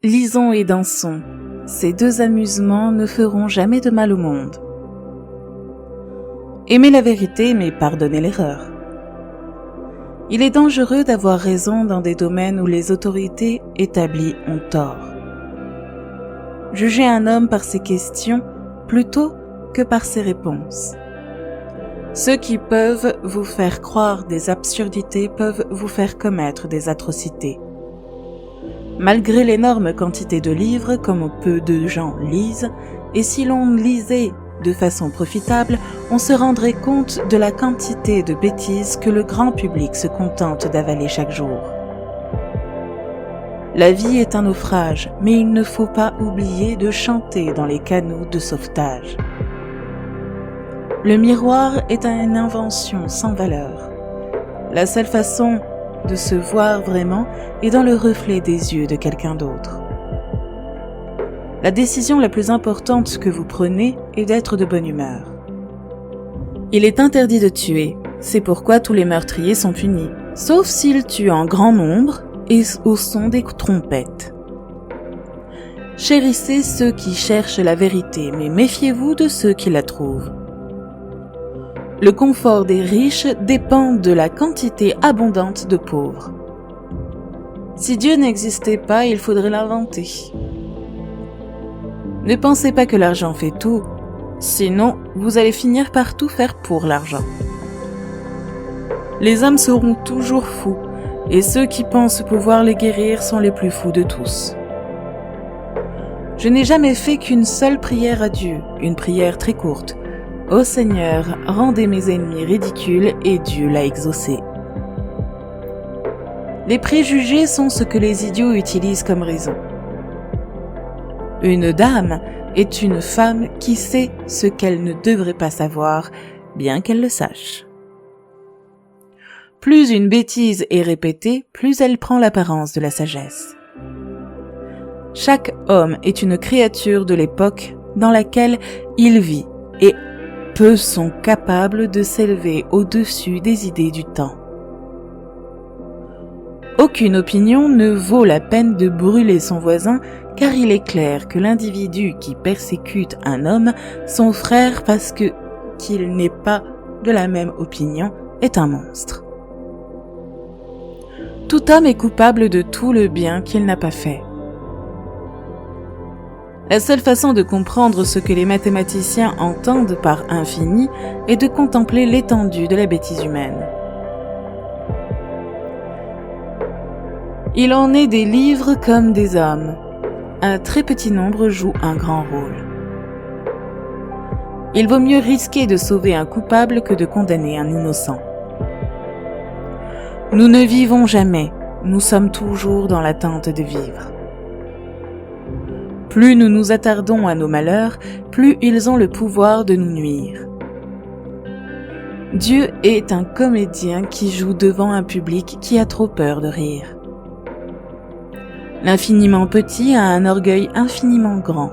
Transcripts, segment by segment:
Lisons et dansons. Ces deux amusements ne feront jamais de mal au monde. Aimez la vérité, mais pardonnez l'erreur. Il est dangereux d'avoir raison dans des domaines où les autorités établies ont tort. Jugez un homme par ses questions plutôt que par ses réponses. Ceux qui peuvent vous faire croire des absurdités peuvent vous faire commettre des atrocités. Malgré l'énorme quantité de livres, comme peu de gens lisent, et si l'on lisait de façon profitable, on se rendrait compte de la quantité de bêtises que le grand public se contente d'avaler chaque jour. La vie est un naufrage, mais il ne faut pas oublier de chanter dans les canots de sauvetage. Le miroir est une invention sans valeur. La seule façon de se voir vraiment est dans le reflet des yeux de quelqu'un d'autre. La décision la plus importante que vous prenez est d'être de bonne humeur. Il est interdit de tuer, c'est pourquoi tous les meurtriers sont punis, sauf s'ils tuent en grand nombre et au son des trompettes. Chérissez ceux qui cherchent la vérité, mais méfiez-vous de ceux qui la trouvent. Le confort des riches dépend de la quantité abondante de pauvres. Si Dieu n'existait pas, il faudrait l'inventer. Ne pensez pas que l'argent fait tout, sinon vous allez finir par tout faire pour l'argent. Les hommes seront toujours fous, et ceux qui pensent pouvoir les guérir sont les plus fous de tous. Je n'ai jamais fait qu'une seule prière à Dieu, une prière très courte. Ô Seigneur, rendez mes ennemis ridicules, et Dieu l'a exaucé. Les préjugés sont ce que les idiots utilisent comme raison. Une dame est une femme qui sait ce qu'elle ne devrait pas savoir, bien qu'elle le sache. Plus une bêtise est répétée, plus elle prend l'apparence de la sagesse. Chaque homme est une créature de l'époque dans laquelle il vit, et peu sont capables de s'élever au-dessus des idées du temps. Aucune opinion ne vaut la peine de brûler son voisin, car il est clair que l'individu qui persécute un homme, son frère parce qu'il n'est pas de la même opinion, est un monstre. Tout homme est coupable de tout le bien qu'il n'a pas fait. La seule façon de comprendre ce que les mathématiciens entendent par infini est de contempler l'étendue de la bêtise humaine. Il en est des livres comme des hommes. Un très petit nombre joue un grand rôle. Il vaut mieux risquer de sauver un coupable que de condamner un innocent. Nous ne vivons jamais, nous sommes toujours dans l'attente de vivre. Plus nous nous attardons à nos malheurs, plus ils ont le pouvoir de nous nuire. Dieu est un comédien qui joue devant un public qui a trop peur de rire. L'infiniment petit a un orgueil infiniment grand.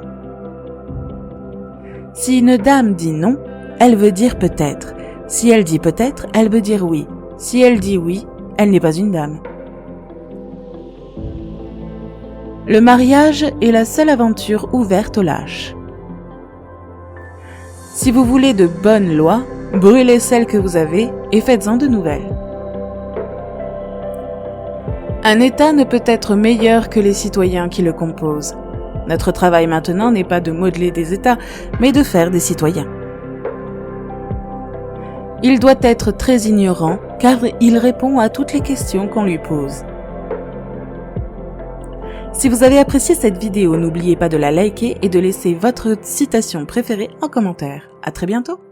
Si une dame dit non, elle veut dire peut-être. Si elle dit peut-être, elle veut dire oui. Si elle dit oui, elle n'est pas une dame. Le mariage est la seule aventure ouverte aux lâches. Si vous voulez de bonnes lois, brûlez celles que vous avez et faites-en de nouvelles. Un État ne peut être meilleur que les citoyens qui le composent. Notre travail maintenant n'est pas de modeler des États, mais de faire des citoyens. Il doit être très ignorant, car il répond à toutes les questions qu'on lui pose. Si vous avez apprécié cette vidéo, n'oubliez pas de la liker et de laisser votre citation préférée en commentaire. À très bientôt!